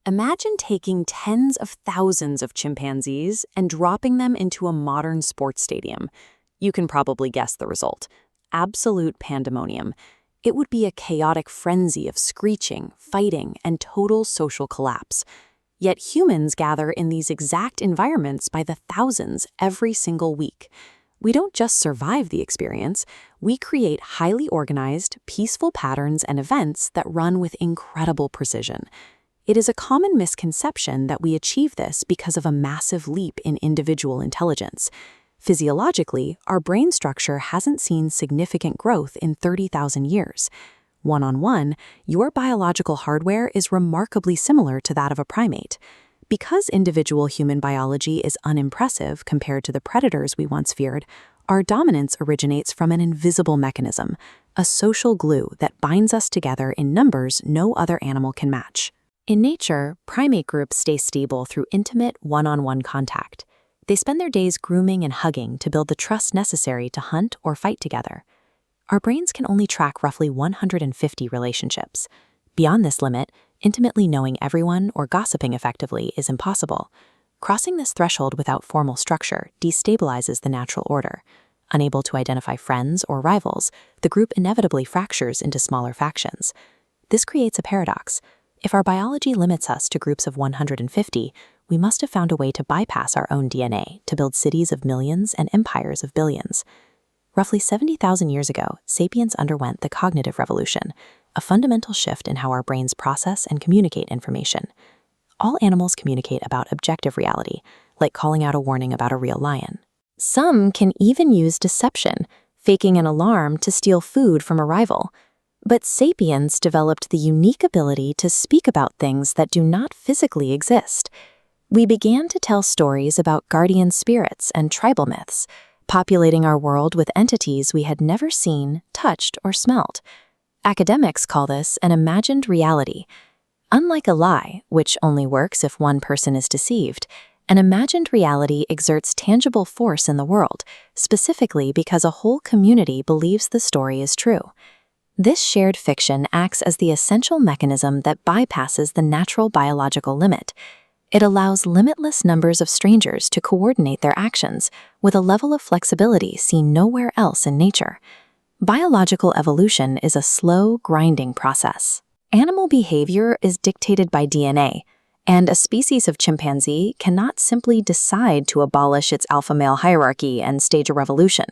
Imagine taking tens of thousands of chimpanzees and dropping them into a modern sports stadium. You can probably guess the result. Absolute pandemonium. It would be a chaotic frenzy of screeching, fighting, and total social collapse. Yet humans gather in these exact environments by the thousands every single week. We don't just survive the experience, we create highly organized, peaceful patterns and events that run with incredible precision. It is a common misconception that we achieve this because of a massive leap in individual intelligence. Physiologically, our brain structure hasn't seen significant growth in 30,000 years. One-on-one, your biological hardware is remarkably similar to that of a primate. Because individual human biology is unimpressive compared to the predators we once feared, our dominance originates from an invisible mechanism, a social glue that binds us together in numbers no other animal can match. In nature, primate groups stay stable through intimate one-on-one contact. They spend their days grooming and hugging to build the trust necessary to hunt or fight together. Our brains can only track roughly 150 relationships. Beyond this limit, intimately knowing everyone or gossiping effectively is impossible. Crossing this threshold without formal structure destabilizes the natural order. Unable to identify friends or rivals, the group inevitably fractures into smaller factions. This creates a paradox. If our biology limits us to groups of 150, we must have found a way to bypass our own DNA to build cities of millions and empires of billions. Roughly 70,000 years ago, Sapiens underwent the cognitive revolution, a fundamental shift in how our brains process and communicate information. All animals communicate about objective reality, like calling out a warning about a real lion. Some can even use deception, faking an alarm to steal food from a rival. But Sapiens developed the unique ability to speak about things that do not physically exist. We began to tell stories about guardian spirits and tribal myths, populating our world with entities we had never seen, touched, or smelt. Academics call this an imagined reality. Unlike a lie, which only works if one person is deceived, an imagined reality exerts tangible force in the world, specifically because a whole community believes the story is true. This shared fiction acts as the essential mechanism that bypasses the natural biological limit. It allows limitless numbers of strangers to coordinate their actions with a level of flexibility seen nowhere else in nature. Biological evolution is a slow, grinding process. Animal behavior is dictated by DNA, and a species of chimpanzee cannot simply decide to abolish its alpha-male hierarchy and stage a revolution.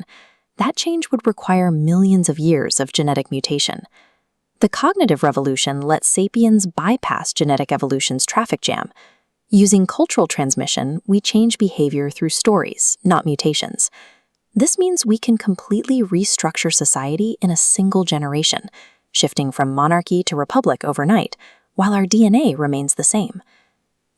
That change would require millions of years of genetic mutation. The cognitive revolution lets sapiens bypass genetic evolution's traffic jam. Using cultural transmission, we change behavior through stories, not mutations. This means we can completely restructure society in a single generation, shifting from monarchy to republic overnight, while our DNA remains the same.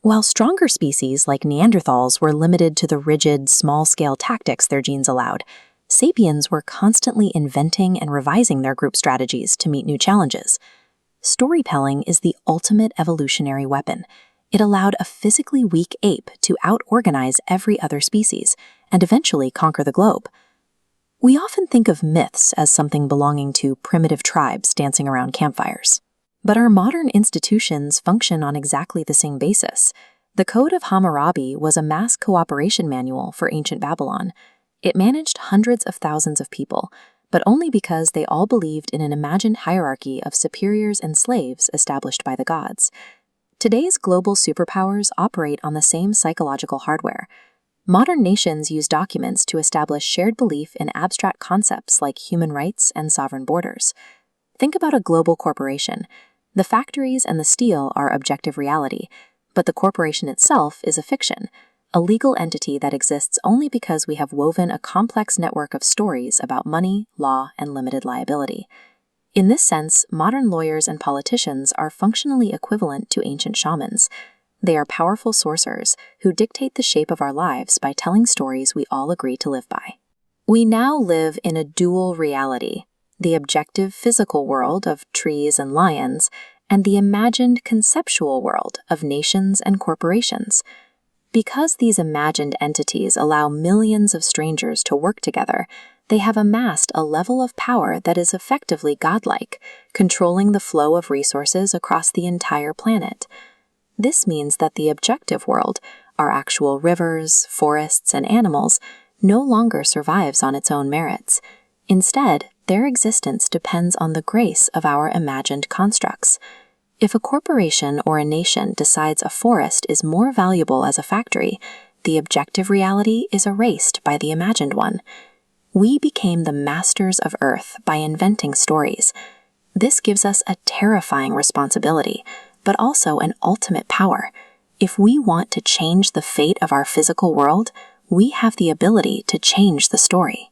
While stronger species like Neanderthals were limited to the rigid, small-scale tactics their genes allowed, sapiens were constantly inventing and revising their group strategies to meet new challenges. Storytelling is the ultimate evolutionary weapon. It allowed a physically weak ape to out-organize every other species and eventually conquer the globe. We often think of myths as something belonging to primitive tribes dancing around campfires. But our modern institutions function on exactly the same basis. The Code of Hammurabi was a mass cooperation manual for ancient Babylon. It managed hundreds of thousands of people, but only because they all believed in an imagined hierarchy of superiors and slaves established by the gods. Today's global superpowers operate on the same psychological hardware. Modern nations use documents to establish shared belief in abstract concepts like human rights and sovereign borders. Think about a global corporation. The factories and the steel are objective reality, but the corporation itself is a fiction, a legal entity that exists only because we have woven a complex network of stories about money, law, and limited liability. In this sense, modern lawyers and politicians are functionally equivalent to ancient shamans. They are powerful sorcerers who dictate the shape of our lives by telling stories we all agree to live by. We now live in a dual reality, the objective physical world of trees and lions, and the imagined conceptual world of nations and corporations. Because these imagined entities allow millions of strangers to work together, they have amassed a level of power that is effectively godlike, controlling the flow of resources across the entire planet. This means that the objective world, our actual rivers, forests, and animals, no longer survives on its own merits. Instead, their existence depends on the grace of our imagined constructs. If a corporation or a nation decides a forest is more valuable as a factory, the objective reality is erased by the imagined one. We became the masters of Earth by inventing stories. This gives us a terrifying responsibility, but also an ultimate power. If we want to change the fate of our physical world, we have the ability to change the story.